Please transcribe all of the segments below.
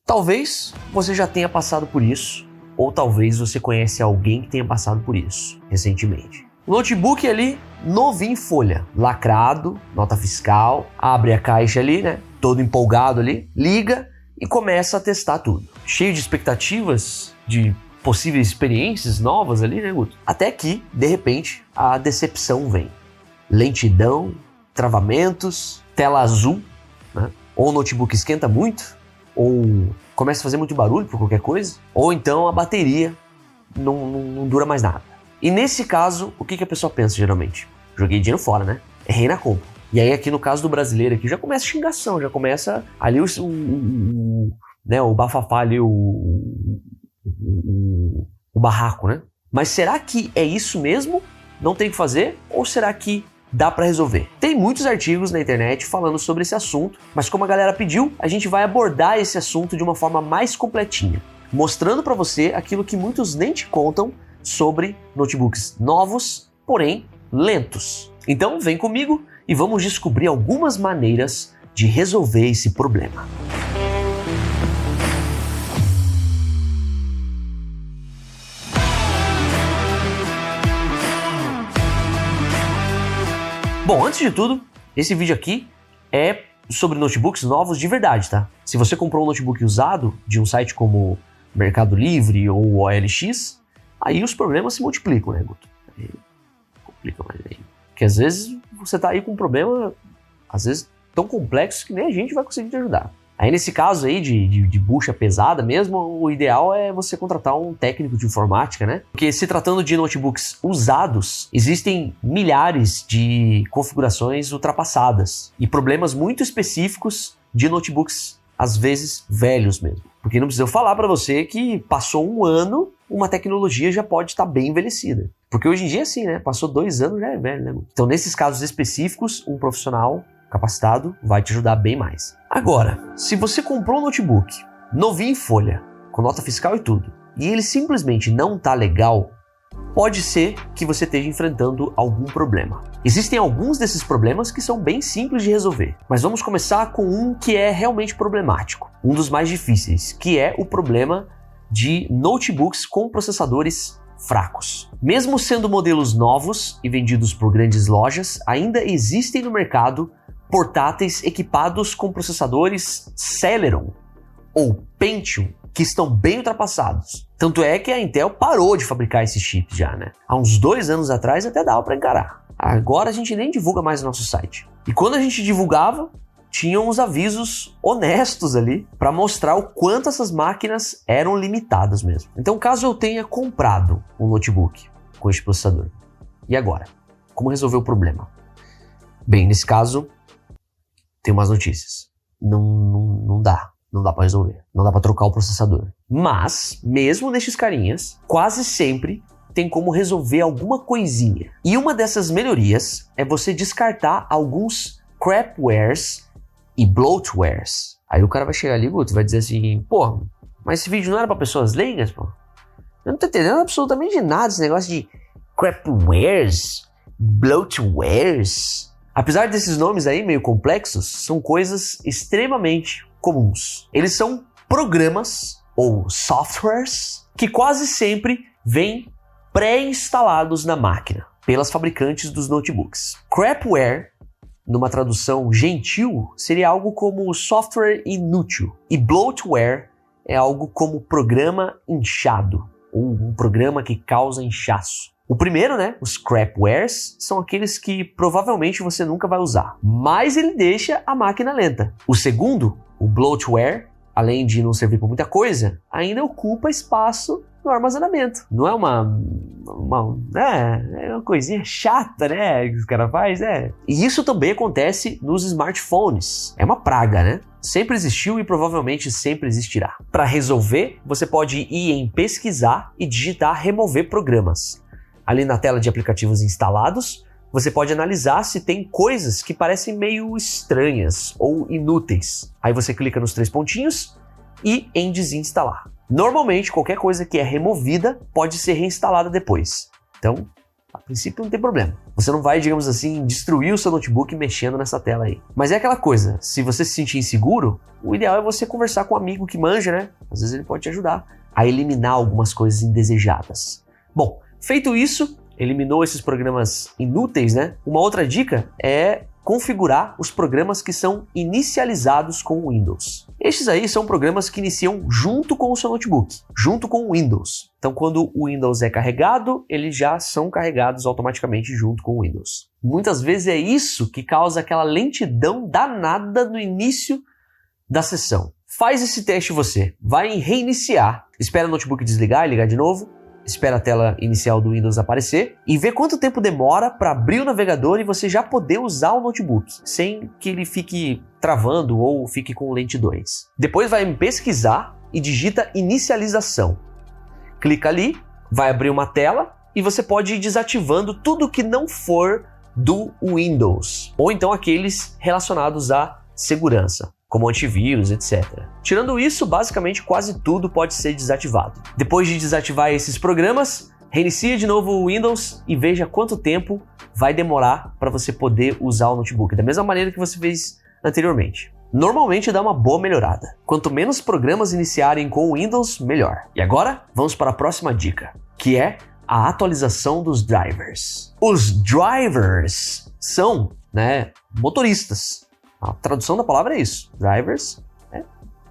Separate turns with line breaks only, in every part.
Talvez você já tenha passado por isso, ou talvez você conhece alguém que tenha passado por isso recentemente. O notebook ali, novinho em folha, lacrado, nota fiscal, abre a caixa ali, né? Todo empolgado ali, liga e começa a testar tudo. Cheio de expectativas, de possíveis experiências novas ali, né, Guto? Até que, de repente, a decepção vem. Lentidão, travamentos, tela azul, né? Ou o notebook esquenta muito, ou começa a fazer muito barulho por qualquer coisa, ou então a bateria não dura mais nada. E nesse caso, o que a pessoa pensa geralmente? Joguei dinheiro fora, né? Errei na compra. E aí aqui no caso do brasileiro aqui, já começa a xingação, já começa ali o bafafá ali, o barraco, né? Mas será que é isso mesmo? Não tem o que fazer? Ou será que dá para resolver? Tem muitos artigos na internet falando sobre esse assunto, mas como a galera pediu, a gente vai abordar esse assunto de uma forma mais completinha, mostrando para você aquilo que muitos nem te contam sobre notebooks novos, porém lentos. Então vem comigo e vamos descobrir algumas maneiras de resolver esse problema. Bom, antes de tudo, esse vídeo aqui é sobre notebooks novos de verdade, tá? Se você comprou um notebook usado de um site como Mercado Livre ou OLX, aí os problemas se multiplicam, né, Guto? Aí complica mais aí. Porque às vezes você tá aí com um problema, às vezes tão complexo que nem a gente vai conseguir te ajudar. Aí nesse caso aí de bucha pesada mesmo, o ideal é você contratar um técnico de informática, né? Porque se tratando de notebooks usados, existem milhares de configurações ultrapassadas e problemas muito específicos de notebooks, às vezes velhos mesmo. Porque não precisa eu falar para você que passou um ano, uma tecnologia já pode estar bem envelhecida. Porque hoje em dia é assim, né? Passou 2 anos já é velho, né? Então nesses casos específicos, um profissional capacitado vai te ajudar bem mais. Agora, se você comprou um notebook novinho em folha, com nota fiscal e tudo, e ele simplesmente não tá legal, pode ser que você esteja enfrentando algum problema. Existem alguns desses problemas que são bem simples de resolver, mas vamos começar com um que é realmente problemático, um dos mais difíceis, que é o problema de notebooks com processadores fracos. Mesmo sendo modelos novos e vendidos por grandes lojas, ainda existem no mercado portáteis equipados com processadores Celeron ou Pentium que estão bem ultrapassados. Tanto é que a Intel parou de fabricar esses chips já, né? Há uns 2 anos atrás até dava para encarar. Agora a gente nem divulga mais no nosso site. E quando a gente divulgava, tinham uns avisos honestos ali para mostrar o quanto essas máquinas eram limitadas mesmo. Então, caso eu tenha comprado um notebook com este processador, e agora? Como resolver o problema? Bem, nesse caso, tem umas notícias. Não dá para resolver. Não dá para trocar o processador. Mas, mesmo nestes carinhas, quase sempre tem como resolver alguma coisinha. E uma dessas melhorias é você descartar alguns crapwares e bloatwares. Aí o cara vai chegar ali, Guto, vai dizer assim, pô, mas esse vídeo não era para pessoas leigas, pô? Eu não tô entendendo absolutamente nada esse negócio de crapwares, bloatwares. Apesar desses nomes aí meio complexos, são coisas extremamente comuns. Eles são programas ou softwares que quase sempre vêm pré-instalados na máquina pelas fabricantes dos notebooks. Crapware, numa tradução gentil, seria algo como software inútil. E bloatware é algo como programa inchado, ou um programa que causa inchaço. O primeiro, né, os crapwares, são aqueles que provavelmente você nunca vai usar, mas ele deixa a máquina lenta. O segundo, o bloatware, além de não servir para muita coisa, ainda ocupa espaço no armazenamento. Não é uma coisinha chata, né, que os caras fazem, E isso também acontece nos smartphones. É uma praga, né? Sempre existiu e provavelmente sempre existirá. Para resolver, você pode ir em pesquisar e digitar remover programas. Ali na tela de aplicativos instalados, você pode analisar se tem coisas que parecem meio estranhas ou inúteis. Aí você clica nos 3 pontinhos e em desinstalar. Normalmente, qualquer coisa que é removida pode ser reinstalada depois. Então, princípio não tem problema. Você não vai, digamos assim, destruir o seu notebook mexendo nessa tela aí. Mas é aquela coisa, se você se sentir inseguro, o ideal é você conversar com um amigo que manja, né? Às vezes ele pode te ajudar a eliminar algumas coisas indesejadas. Bom, feito isso, eliminou esses programas inúteis, né? Uma outra dica é configurar os programas que são inicializados com o Windows. Estes aí são programas que iniciam junto com o seu notebook, junto com o Windows. Então, quando o Windows é carregado, eles já são carregados automaticamente junto com o Windows. Muitas vezes é isso que causa aquela lentidão danada no início da sessão. Faz esse teste você, vai em reiniciar, espera o notebook desligar e ligar de novo, espera a tela inicial do Windows aparecer e vê quanto tempo demora para abrir o navegador e você já poder usar o notebook, sem que ele fique travando ou fique com lentidões. Depois vai em pesquisar e digita inicialização. Clica ali, vai abrir uma tela e você pode ir desativando tudo que não for do Windows, ou então aqueles relacionados à segurança, como antivírus, etc. Tirando isso, basicamente quase tudo pode ser desativado. Depois de desativar esses programas, reinicie de novo o Windows e veja quanto tempo vai demorar para você poder usar o notebook, da mesma maneira que você fez anteriormente. Normalmente dá uma boa melhorada. Quanto menos programas iniciarem com o Windows, melhor. E agora, vamos para a próxima dica, que é a atolização dos drivers. Os drivers são, motoristas. A tradução da palavra é isso. Drivers é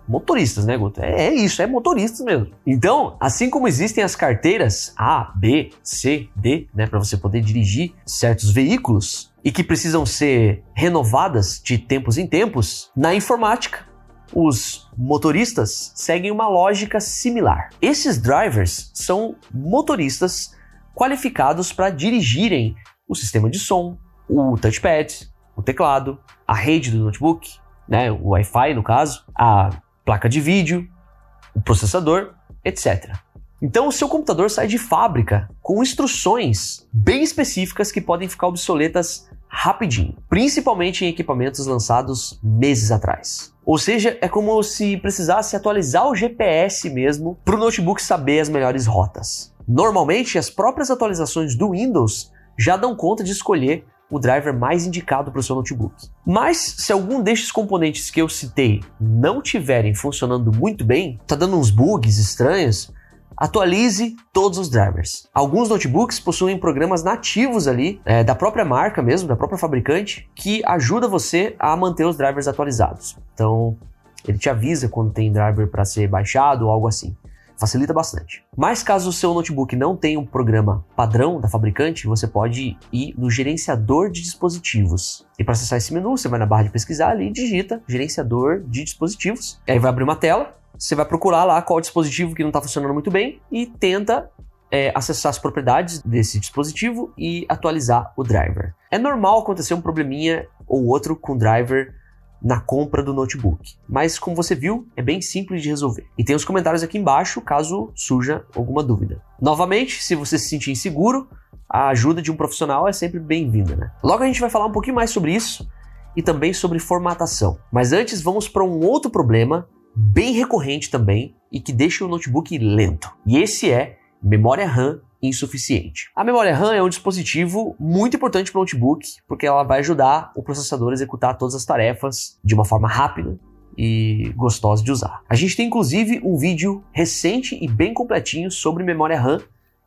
motoristas, né, Guto? É isso, é motoristas mesmo. Então, assim como existem as carteiras A, B, C, D, para você poder dirigir certos veículos e que precisam ser renovadas de tempos em tempos, na informática, os motoristas seguem uma lógica similar. Esses drivers são motoristas qualificados para dirigirem o sistema de som, o touchpad, o teclado, a rede do notebook, o Wi-Fi no caso, a placa de vídeo, o processador, etc. Então o seu computador sai de fábrica com instruções bem específicas que podem ficar obsoletas rapidinho, principalmente em equipamentos lançados meses atrás. Ou seja, é como se precisasse atualizar o GPS mesmo para o notebook saber as melhores rotas. Normalmente, as próprias atualizações do Windows já dão conta de escolher o driver mais indicado para o seu notebook. Mas se algum destes componentes que eu citei não estiverem funcionando muito bem, tá dando uns bugs estranhos, atualize todos os drivers. Alguns notebooks possuem programas nativos ali, da própria marca mesmo, da própria fabricante, que ajuda você a manter os drivers atualizados. Então, ele te avisa quando tem driver para ser baixado ou algo assim. Facilita bastante. Mas caso o seu notebook não tenha um programa padrão da fabricante, você pode ir no gerenciador de dispositivos. E para acessar esse menu, você vai na barra de pesquisar ali e digita gerenciador de dispositivos. Aí vai abrir uma tela, você vai procurar lá qual dispositivo que não está funcionando muito bem e tenta acessar as propriedades desse dispositivo e atualizar o driver. É normal acontecer um probleminha ou outro com o driver na compra do notebook, mas como você viu, é bem simples de resolver. E tem os comentários aqui embaixo caso surja alguma dúvida. Novamente, se você se sentir inseguro, a ajuda de um profissional é sempre bem-vinda, Logo a gente vai falar um pouquinho mais sobre isso e também sobre formatação. Mas antes vamos para um outro problema bem recorrente também e que deixa o notebook lento. E esse é memória RAM insuficiente. A memória RAM é um dispositivo muito importante para o notebook, porque ela vai ajudar o processador a executar todas as tarefas de uma forma rápida e gostosa de usar. A gente tem inclusive um vídeo recente e bem completinho sobre memória RAM,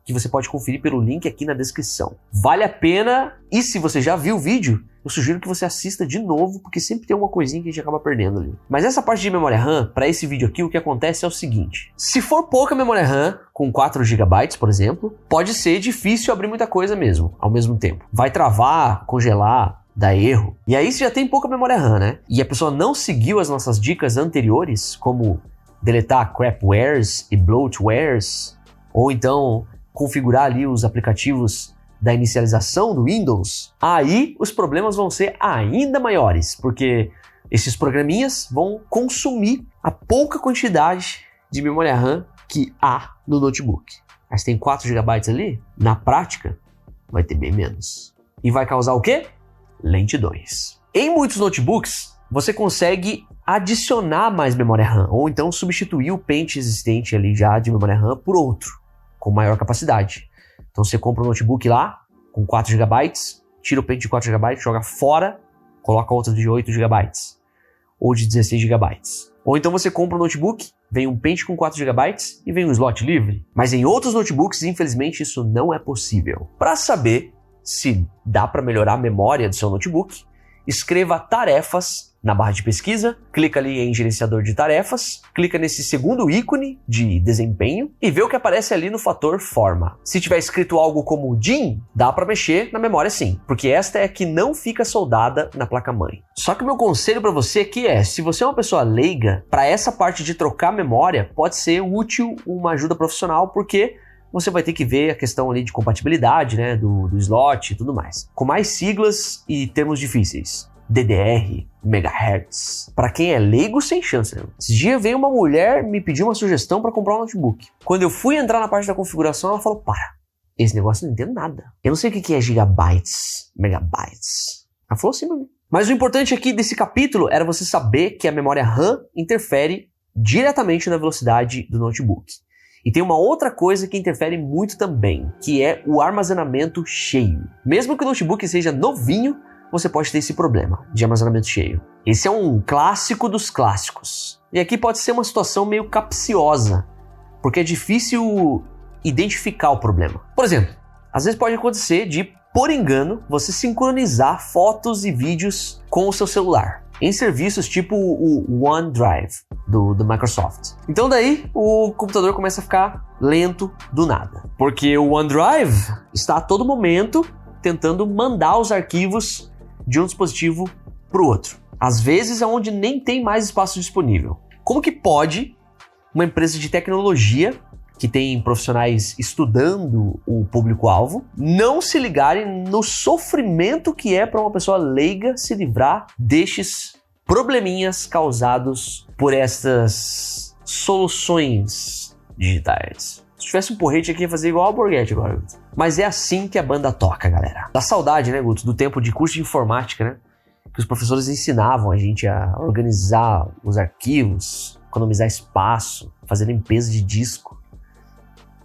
que você pode conferir pelo link aqui na descrição. Vale a pena, e se você já viu o vídeo, eu sugiro que você assista de novo, porque sempre tem uma coisinha que a gente acaba perdendo ali. Mas essa parte de memória RAM, para esse vídeo aqui, o que acontece é o seguinte. Se for pouca memória RAM, com 4 GB, por exemplo, pode ser difícil abrir muita coisa mesmo, ao mesmo tempo. Vai travar, congelar, dar erro. E aí você já tem pouca memória RAM, E a pessoa não seguiu as nossas dicas anteriores, como deletar crapwares e bloatwares, ou então configurar ali os aplicativos da inicialização do Windows, aí os problemas vão ser ainda maiores, porque esses programinhas vão consumir a pouca quantidade de memória RAM que há no notebook. Mas tem 4 GB ali, na prática, vai ter bem menos. E vai causar o quê? Lentidões. Em muitos notebooks, você consegue adicionar mais memória RAM, ou então substituir o pente existente ali já de memória RAM por outro, com maior capacidade. Então você compra um notebook lá, com 4 GB, tira o pente de 4 GB, joga fora, coloca outro de 8 GB ou de 16 GB. Ou então você compra um notebook, vem um pente com 4 GB e vem um slot livre. Mas em outros notebooks, infelizmente, isso não é possível. Para saber se dá para melhorar a memória do seu notebook, escreva tarefas na barra de pesquisa, clica ali em gerenciador de tarefas, clica nesse segundo ícone de desempenho e vê o que aparece ali no fator forma. Se tiver escrito algo como DIN, dá para mexer na memória sim, porque esta é a que não fica soldada na placa-mãe. Só que o meu conselho para você aqui é, se você é uma pessoa leiga, para essa parte de trocar memória, pode ser útil uma ajuda profissional, porque você vai ter que ver a questão ali de compatibilidade, né, do slot e tudo mais. Com mais siglas e termos difíceis. DDR, megahertz. Para quem é leigo, sem chance, né? Esse dia veio uma mulher me pedir uma sugestão para comprar um notebook. Quando eu fui entrar na parte da configuração, ela falou, para, esse negócio eu não entendo nada. Eu não sei o que é gigabytes, megabytes. Ela falou assim pra mim. Mas o importante aqui desse capítulo era você saber que a memória RAM interfere diretamente na velocidade do notebook. E tem uma outra coisa que interfere muito também, que é o armazenamento cheio. Mesmo que o notebook seja novinho, você pode ter esse problema de armazenamento cheio. Esse é um clássico dos clássicos. E aqui pode ser uma situação meio capciosa, porque é difícil identificar o problema. Por exemplo, às vezes pode acontecer de, por engano, você sincronizar fotos e vídeos com o seu celular, em serviços tipo o OneDrive do Microsoft. Então daí o computador começa a ficar lento do nada, porque o OneDrive está a todo momento tentando mandar os arquivos de um dispositivo para o outro. Às vezes é onde nem tem mais espaço disponível. Como que pode uma empresa de tecnologia, que tem profissionais estudando o público-alvo, não se ligarem no sofrimento que é para uma pessoa leiga se livrar destes probleminhas causados por estas soluções digitais? Se tivesse um porrete aqui, ia fazer igual a Borghetti agora. Mas é assim que a banda toca, galera. Dá saudade, né, Guto, do tempo de curso de informática, né? Que os professores ensinavam a gente a organizar os arquivos, economizar espaço, fazer limpeza de disco.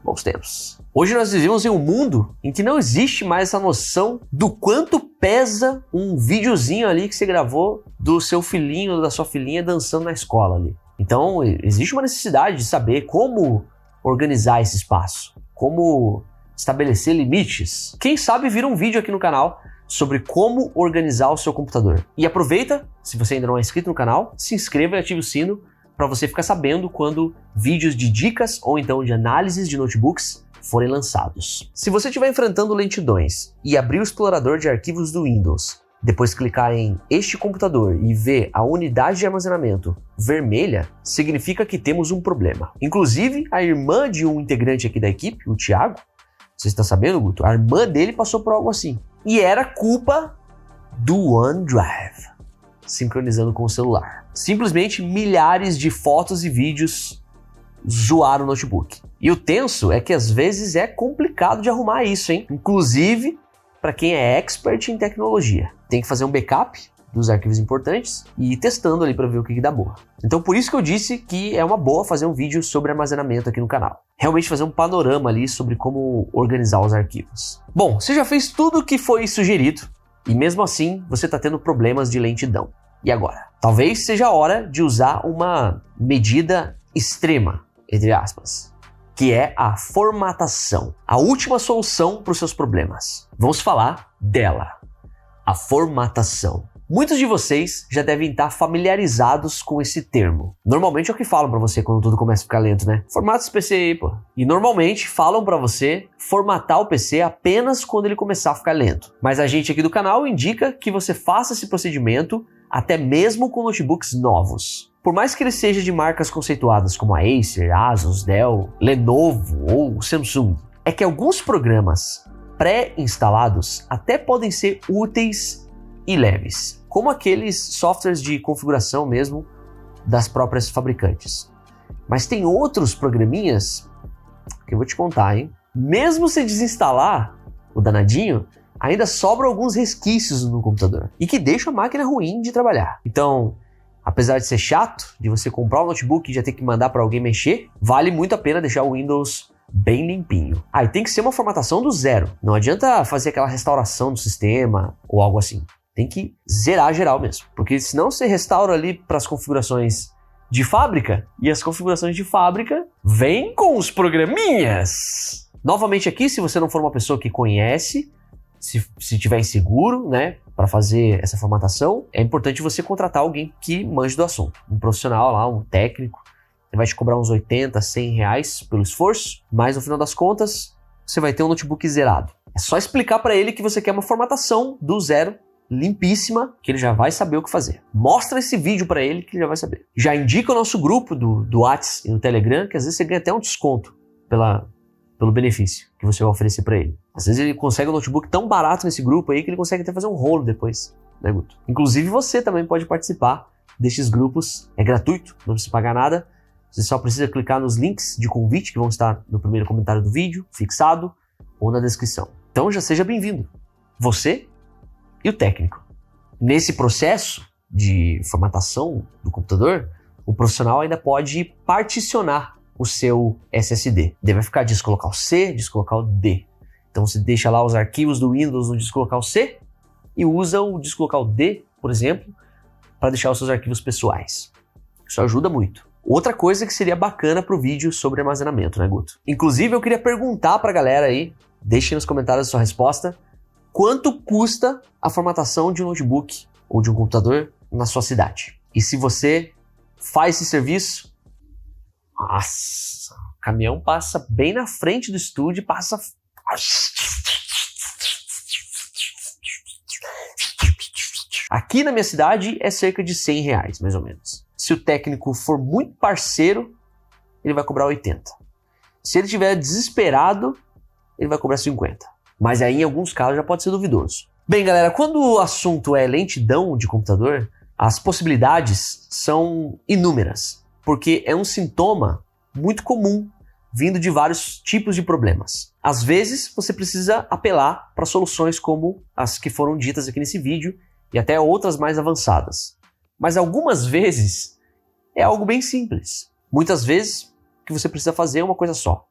Bons tempos. Hoje nós vivemos em um mundo em que não existe mais essa noção do quanto pesa um videozinho ali que você gravou do seu filhinho ou da sua filhinha dançando na escola ali. Então, existe uma necessidade de saber como organizar esse espaço, como estabelecer limites. Quem sabe vira um vídeo aqui no canal sobre como organizar o seu computador. E aproveita, se você ainda não é inscrito no canal, se inscreva e ative o sino para você ficar sabendo quando vídeos de dicas ou então de análises de notebooks forem lançados. Se você estiver enfrentando lentidões e abrir o explorador de arquivos do Windows, depois clicar em este computador e ver a unidade de armazenamento vermelha, significa que temos um problema. Inclusive, a irmã de um integrante aqui da equipe, o Thiago, você está sabendo, Guto? A irmã dele passou por algo assim. E era culpa do OneDrive, sincronizando com o celular. Simplesmente milhares de fotos e vídeos zoaram o notebook. E o tenso é que às vezes é complicado de arrumar isso, hein? Inclusive para quem é expert em tecnologia. Tem que fazer um backup dos arquivos importantes e ir testando ali para ver o que dá boa. Então por isso que eu disse que é uma boa fazer um vídeo sobre armazenamento aqui no canal. Realmente fazer um panorama ali sobre como organizar os arquivos. Bom, você já fez tudo o que foi sugerido e mesmo assim você está tendo problemas de lentidão. E agora? Talvez seja a hora de usar uma medida extrema, entre aspas, que é a formatação. A última solução para os seus problemas. Vamos falar dela, a formatação. Muitos de vocês já devem estar familiarizados com esse termo. Normalmente é o que falam para você quando tudo começa a ficar lento, né? Formata esse PC aí, pô. E normalmente falam para você formatar o PC apenas quando ele começar a ficar lento. Mas a gente aqui do canal indica que você faça esse procedimento até mesmo com notebooks novos. Por mais que ele seja de marcas conceituadas como a Acer, Asus, Dell, Lenovo ou Samsung, é que alguns programas pré-instalados até podem ser úteis e leves, como aqueles softwares de configuração mesmo das próprias fabricantes. Mas tem outros programinhas que eu vou te contar, hein? Mesmo se desinstalar o danadinho, ainda sobram alguns resquícios no computador e que deixam a máquina ruim de trabalhar. Então, apesar de ser chato, de você comprar um notebook e já ter que mandar para alguém mexer, vale muito a pena deixar o Windows bem limpinho. E tem que ser uma formatação do zero. Não adianta fazer aquela restauração do sistema ou algo assim. Tem que zerar geral mesmo. Porque senão você restaura ali para as configurações de fábrica e as configurações de fábrica vêm com os programinhas. Novamente aqui, se você não for uma pessoa que conhece, se tiver inseguro, né, para fazer essa formatação, é importante você contratar alguém que manje do assunto. Um profissional lá, um técnico. Ele vai te cobrar uns 80, 100 reais pelo esforço, mas no final das contas, você vai ter um notebook zerado. É só explicar para ele que você quer uma formatação do zero, limpíssima, que ele já vai saber o que fazer. Mostra esse vídeo para ele que ele já vai saber. Já indica o nosso grupo do WhatsApp e no Telegram, que às vezes você ganha até um desconto pelo benefício que você vai oferecer para ele. Às vezes ele consegue um notebook tão barato nesse grupo aí que ele consegue até fazer um rolo depois, né, Guto? Inclusive você também pode participar destes grupos, é gratuito, não precisa pagar nada. Você só precisa clicar nos links de convite que vão estar no primeiro comentário do vídeo, fixado, ou na descrição. Então já seja bem-vindo. Você e o técnico. Nesse processo de formatação do computador, o profissional ainda pode particionar o seu SSD. Ele vai ficar disco local C, disco local D. Então você deixa lá os arquivos do Windows no disco local C e usa o disco local D, por exemplo, para deixar os seus arquivos pessoais. Isso ajuda muito. Outra coisa que seria bacana para o vídeo sobre armazenamento, né, Guto? Inclusive, eu queria perguntar para a galera aí, deixem nos comentários a sua resposta, quanto custa a formatação de um notebook ou de um computador na sua cidade? E se você faz esse serviço, nossa, o caminhão passa bem na frente do estúdio e passa... Aqui na minha cidade é cerca de 100 reais, mais ou menos. Se o técnico for muito parceiro, ele vai cobrar 80. Se ele estiver desesperado, ele vai cobrar 50. Mas aí, em alguns casos, já pode ser duvidoso. Bem, galera, quando o assunto é lentidão de computador, as possibilidades são inúmeras, porque é um sintoma muito comum vindo de vários tipos de problemas. Às vezes, você precisa apelar para soluções como as que foram ditas aqui nesse vídeo e até outras mais avançadas. Mas algumas vezes é algo bem simples. Muitas vezes o que você precisa fazer é uma coisa só.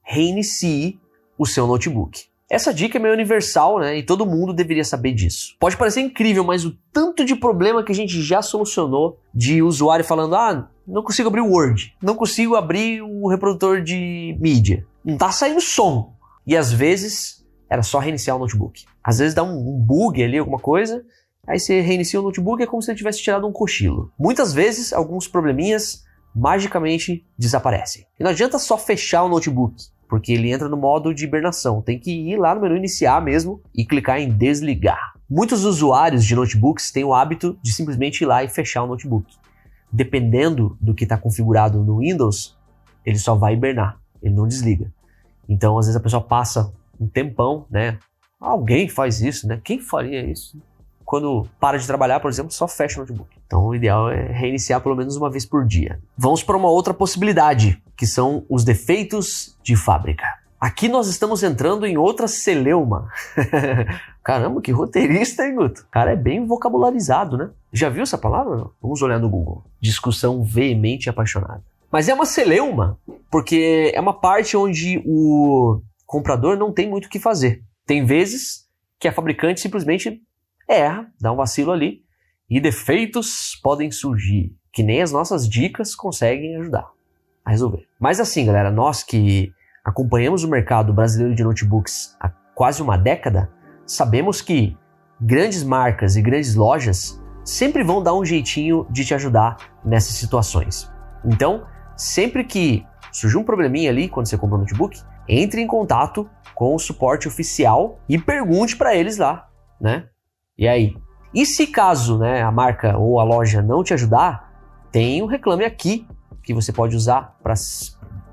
Reinicie o seu notebook. Essa dica é meio universal, né? E todo mundo deveria saber disso. Pode parecer incrível, mas o tanto de problema que a gente já solucionou de usuário falando, não consigo abrir o Word, não consigo abrir o reprodutor de mídia, não tá saindo som. E às vezes era só reiniciar o notebook. Às vezes dá um bug ali, alguma coisa. Aí você reinicia o notebook, é como se ele tivesse tirado um cochilo. Muitas vezes, alguns probleminhas magicamente desaparecem. E não adianta só fechar o notebook, porque ele entra no modo de hibernação. Tem que ir lá no menu iniciar mesmo e clicar em desligar. Muitos usuários de notebooks têm o hábito de simplesmente ir lá e fechar o notebook. Dependendo do que está configurado no Windows, ele só vai hibernar, ele não desliga. Então, às vezes a pessoa passa um tempão, né? Alguém faz isso, né? Quem faria isso? Quando para de trabalhar, por exemplo, só fecha o notebook. Então o ideal é reiniciar pelo menos uma vez por dia. Vamos para uma outra possibilidade, que são os defeitos de fábrica. Aqui nós estamos entrando em outra celeuma. Caramba, que roteirista, hein, Guto? O cara é bem vocabularizado, né? Já viu essa palavra? Vamos olhar no Google. Discussão veemente e apaixonada. Mas é uma celeuma, porque é uma parte onde o comprador não tem muito o que fazer. Tem vezes que a fabricante simplesmente erra, dá um vacilo ali, e defeitos podem surgir, que nem as nossas dicas conseguem ajudar a resolver. Mas assim, galera, nós que acompanhamos o mercado brasileiro de notebooks há quase uma década, sabemos que grandes marcas e grandes lojas sempre vão dar um jeitinho de te ajudar nessas situações. Então, sempre que surgir um probleminha ali quando você compra um notebook, entre em contato com o suporte oficial e pergunte para eles lá, né? E aí? E se caso, né, a marca ou a loja não te ajudar, tem o Reclame Aqui, que você pode usar para,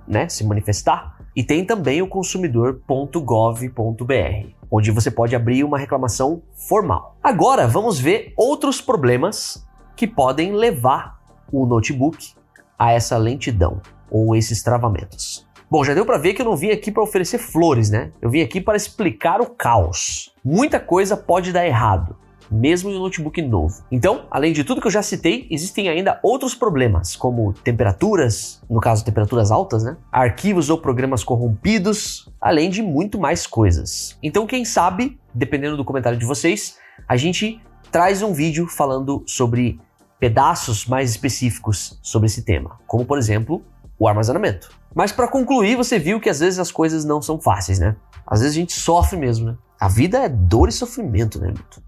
né, se manifestar. E tem também o consumidor.gov.br, onde você pode abrir uma reclamação formal. Agora vamos ver outros problemas que podem levar o notebook a essa lentidão ou esses travamentos. Bom, já deu para ver que eu não vim aqui para oferecer flores, né? Eu vim aqui para explicar o caos. Muita coisa pode dar errado, mesmo em um notebook novo. Então, além de tudo que eu já citei, existem ainda outros problemas, como temperaturas, no caso temperaturas altas, né? Arquivos ou programas corrompidos, além de muito mais coisas. Então, quem sabe, dependendo do comentário de vocês, a gente traz um vídeo falando sobre pedaços mais específicos sobre esse tema, como por exemplo, o armazenamento. Mas para concluir, você viu que às vezes as coisas não são fáceis, né? Às vezes a gente sofre mesmo, né? A vida é dor e sofrimento, né, Milton?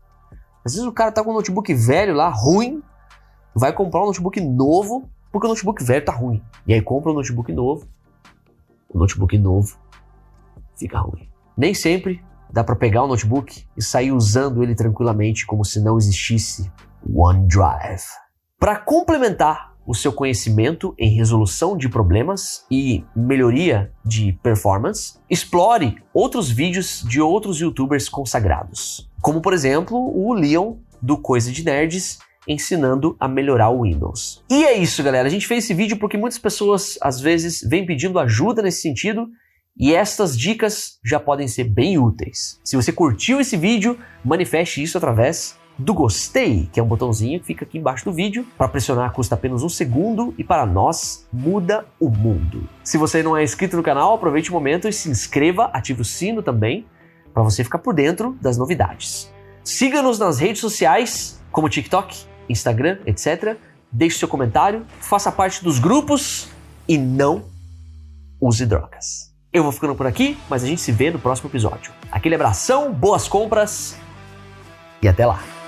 Às vezes o cara tá com um notebook velho lá, ruim, vai comprar um notebook novo, porque o notebook velho tá ruim. E aí compra um notebook novo, o notebook novo fica ruim. Nem sempre dá para pegar o notebook e sair usando ele tranquilamente como se não existisse OneDrive. Para complementar o seu conhecimento em resolução de problemas e melhoria de performance, explore outros vídeos de outros youtubers consagrados, como por exemplo o Leon do Coisa de Nerds ensinando a melhorar o Windows. E é isso, galera, a gente fez esse vídeo porque muitas pessoas às vezes vêm pedindo ajuda nesse sentido e estas dicas já podem ser bem úteis. Se você curtiu esse vídeo, manifeste isso através do gostei, que é um botãozinho que fica aqui embaixo do vídeo. Para pressionar custa apenas 1 segundo e para nós muda o mundo. Se você não é inscrito no canal, aproveite o momento e se inscreva, ative o sino também, para você ficar por dentro das novidades. Siga-nos nas redes sociais, como TikTok, Instagram, etc. Deixe seu comentário, faça parte dos grupos e não use drogas. Eu vou ficando por aqui, mas a gente se vê no próximo episódio. Aquele abração, boas compras e até lá!